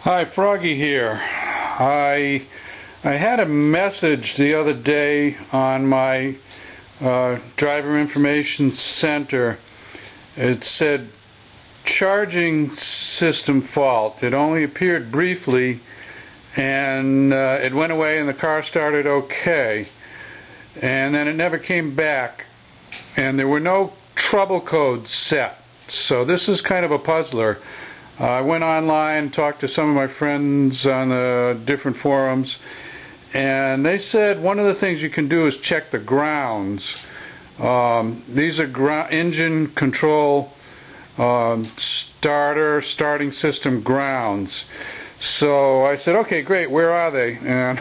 Hi, Froggy here. I had a message the other day on my driver information center. It said charging system fault. It only appeared briefly and it went away and the car started okay, and then it never came back, and there were no trouble codes set. So this is kind of a puzzler. I went online, talked to some of my friends on the different forums, and they said one of the things you can do is check the grounds. These are engine control starting system grounds. So I said, okay, great, where are they? And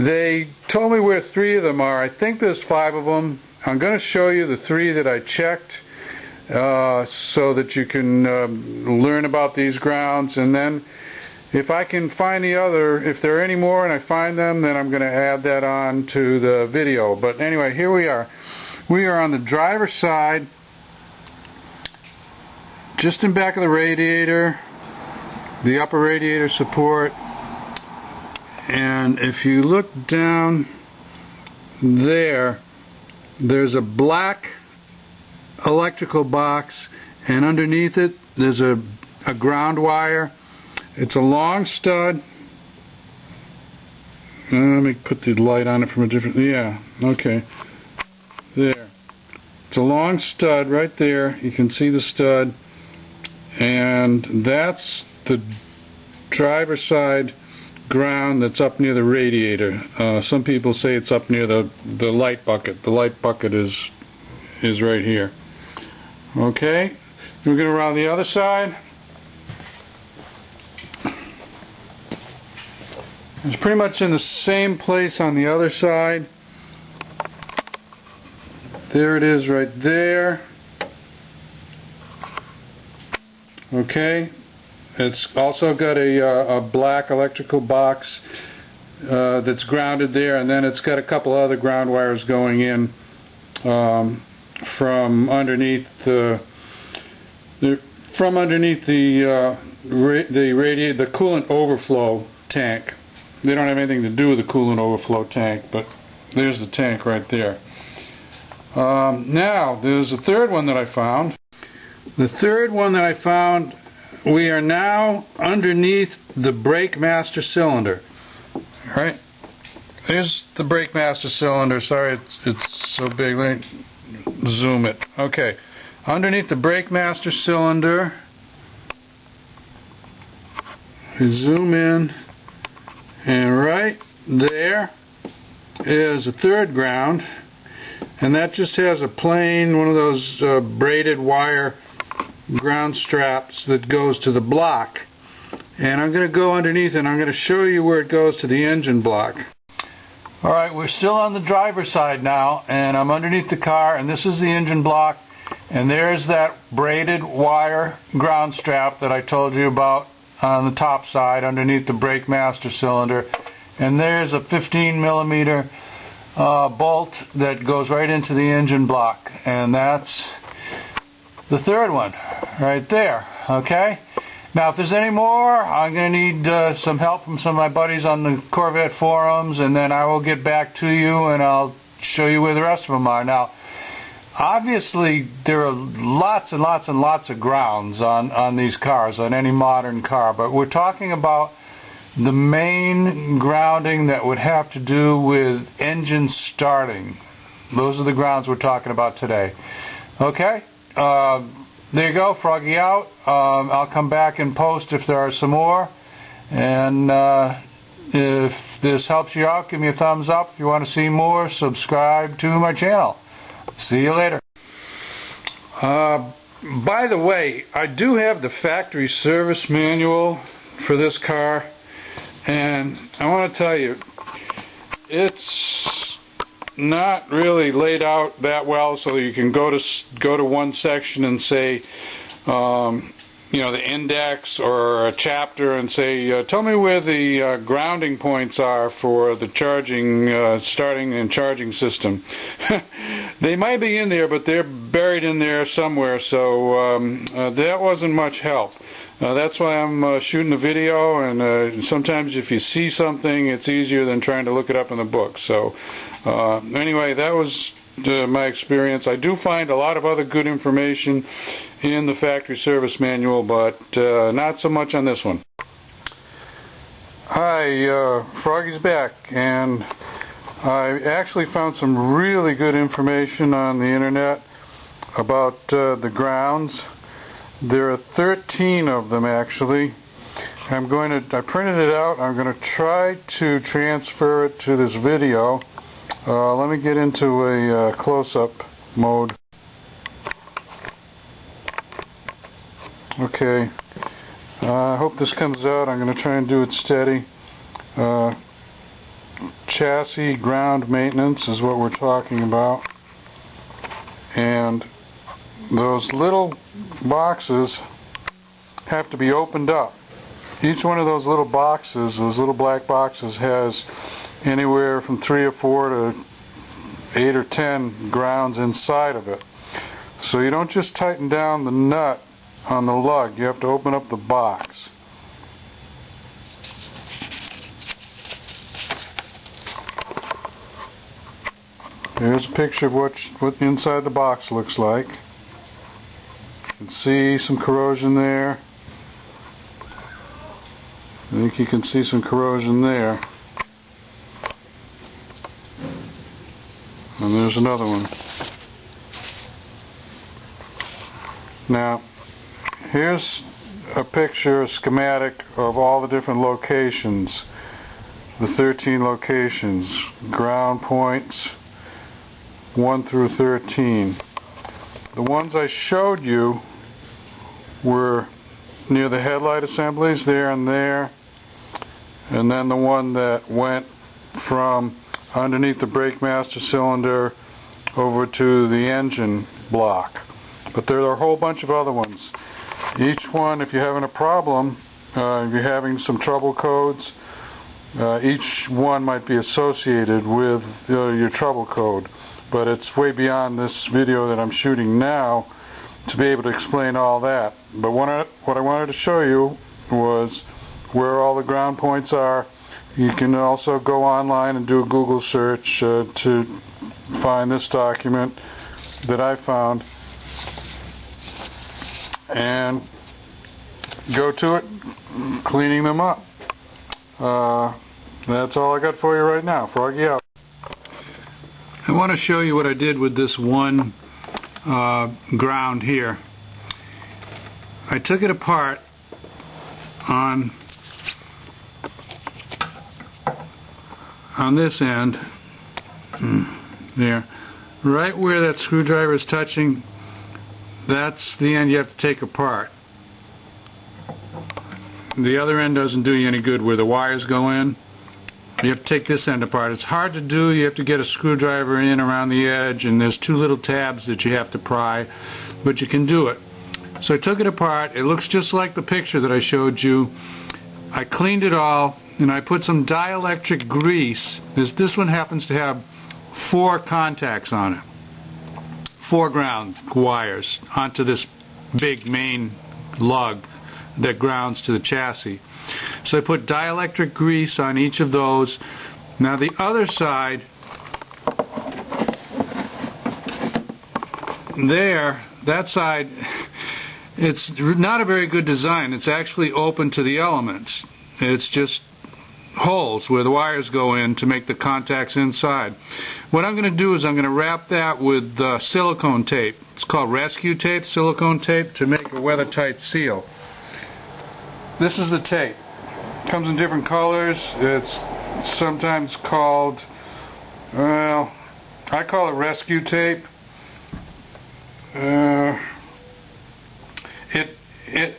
they told me where 3 of them are. I think there's 5 of them. I'm going to show you the 3 that I checked, so that you can learn about these grounds, and then if I can find the other, if there are any more and I find them, then I'm going to add that on to the video. But anyway, here we are. We are on the driver's side, just in back of the radiator, the upper radiator support, and if you look down there, there's a black electrical box, and underneath it there's a ground wire. It's a long stud. Let me put the light on it from a different, okay, there. It's a long stud right there. You can see the stud, and that's the driver's side ground that's up near the radiator. Some people say it's up near the light bucket. The light bucket is right here. Okay, we're going around the other side. It's pretty much in the same place on the other side. There it is right there. Okay, it's also got a black electrical box that's grounded there, and then it's got a couple other ground wires going in from underneath the coolant overflow tank. They don't have anything to do with the coolant overflow tank, but there's the tank right there. Now there's a third one that I found. The third one that I found, we are now underneath the brake master cylinder. All right, there's the brake master cylinder. Sorry, it's so big. Let me zoom it. Okay, underneath the brake master cylinder, we zoom in, and right there is a third ground, and that just has a plain one of those braided wire ground straps that goes to the block, and I'm going to go underneath and I'm going to show you where it goes to the engine block. Alright, we're still on the driver's side now, and I'm underneath the car, and this is the engine block, and there's that braided wire ground strap that I told you about on the top side underneath the brake master cylinder, and there's a 15mm bolt that goes right into the engine block, and that's the third one right there. Okay, now if there's any more, I'm going to need some help from some of my buddies on the Corvette forums, and then I will get back to you and I'll show you where the rest of them are. Now obviously there are lots and lots and lots of grounds on these cars, on any modern car, but we're talking about the main grounding that would have to do with engine starting. Those are the grounds we're talking about today. Okay, there you go, Froggy out. I'll come back and post if there are some more, and if this helps you out, give me a thumbs up. If you want to see more, subscribe to my channel. See you later. By the way, I do have the factory service manual for this car, and I want to tell you, it's not really laid out that well, so you can go to one section and say, the index or a chapter, and say, tell me where the grounding points are for the charging, starting and charging system. They might be in there, but they're buried in there somewhere, so that wasn't much help. That's why I'm shooting the video, and sometimes if you see something, it's easier than trying to look it up in the book. So anyway, that was my experience. I do find a lot of other good information in the factory service manual, but not so much on this one. Hi, Froggy's back, and I actually found some really good information on the internet about the grounds. There are 13 of them actually. I printed it out. I'm going to try to transfer it to this video. Let me get into a close-up mode. Okay. I hope this comes out. I'm going to try and do it steady. Chassis ground maintenance is what we're talking about. And those little boxes have to be opened up. Each one of those little boxes, those little black boxes, has anywhere from 3 or 4 to 8 or 10 grounds inside of it. So you don't just tighten down the nut on the lug, you have to open up the box. Here's a picture of what inside the box looks like. You can see some corrosion there. I think you can see some corrosion there. And there's another one. Now, here's a picture, a schematic of all the different locations. The 13 locations, ground points 1 through 13. The ones I showed you were near the headlight assemblies, there and there, and then the one that went from underneath the brake master cylinder over to the engine block. But there are a whole bunch of other ones. Each one, if you're having a problem, if you're having some trouble codes, each one might be associated with your trouble code. But it's way beyond this video that I'm shooting now to be able to explain all that. But what I wanted to show you was where all the ground points are. You can also go online and do a Google search to find this document that I found and go to it, cleaning them up. That's all I got for you right now. Froggy out. I want to show you what I did with this one ground here. I took it apart on this end there, right where that screwdriver is touching. That's the end you have to take apart. The other end doesn't do you any good where the wires go in. You have to take this end apart. It's hard to do. You have to get a screwdriver in around the edge, and there's 2 little tabs that you have to pry, but you can do it. So I took it apart. It looks just like the picture that I showed you. I cleaned it all, and I put some dielectric grease. This one happens to have 4 contacts on it. 4 ground wires onto this big main lug that grounds to the chassis. So I put dielectric grease on each of those. Now the other side, there, that side, it's not a very good design. It's actually open to the elements. It's just holes where the wires go in to make the contacts inside. What I'm going to do is I'm going to wrap that with silicone tape. It's called rescue tape, silicone tape, to make a weather-tight seal. This is the tape. It comes in different colors. It's sometimes called, well, I call it rescue tape. It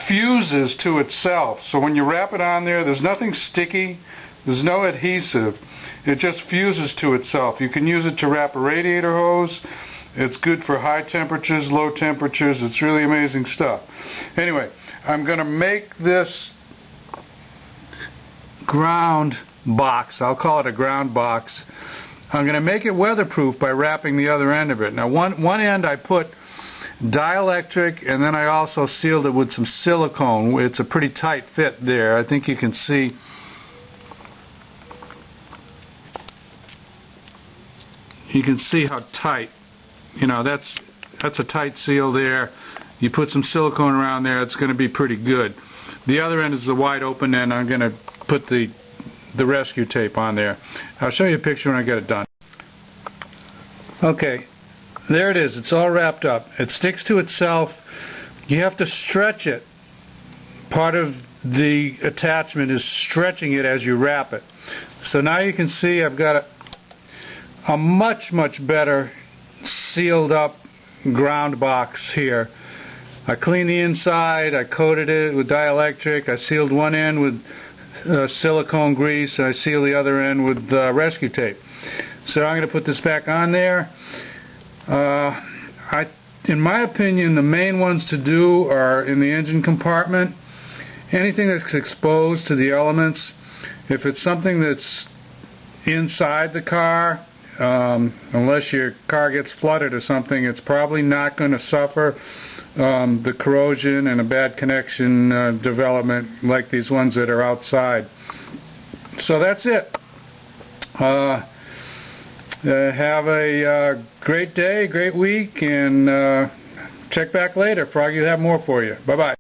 fuses to itself. So when you wrap it on there, there's nothing sticky. There's no adhesive. It just fuses to itself. You can use it to wrap a radiator hose. It's good for high temperatures, low temperatures. It's really amazing stuff. Anyway, I'm going to make this ground box. I'll call it a ground box. I'm going to make it weatherproof by wrapping the other end of it. Now one end I put dielectric, and then I also sealed it with some silicone. It's a pretty tight fit there. I think you can see. You can see how tight. You know, that's a tight seal there. You put some silicone around there, it's going to be pretty good. The other end is the wide open end. I'm going to put the rescue tape on there. I'll show you a picture when I get it done. Okay, there it is. It's all wrapped up. It sticks to itself. You have to stretch it. Part of the attachment is stretching it as you wrap it. So now you can see I've got a much better sealed up ground box here. I cleaned the inside, I coated it with dielectric, I sealed one end with silicone grease, I sealed the other end with rescue tape. So I'm going to put this back on there. In my opinion, the main ones to do are in the engine compartment. Anything that's exposed to the elements. If it's something that's inside the car, unless your car gets flooded or something, it's probably not going to suffer the corrosion and a bad connection development like these ones that are outside. So that's it. Have a great day, great week, and check back later. Froggy will have more for you. Bye-bye.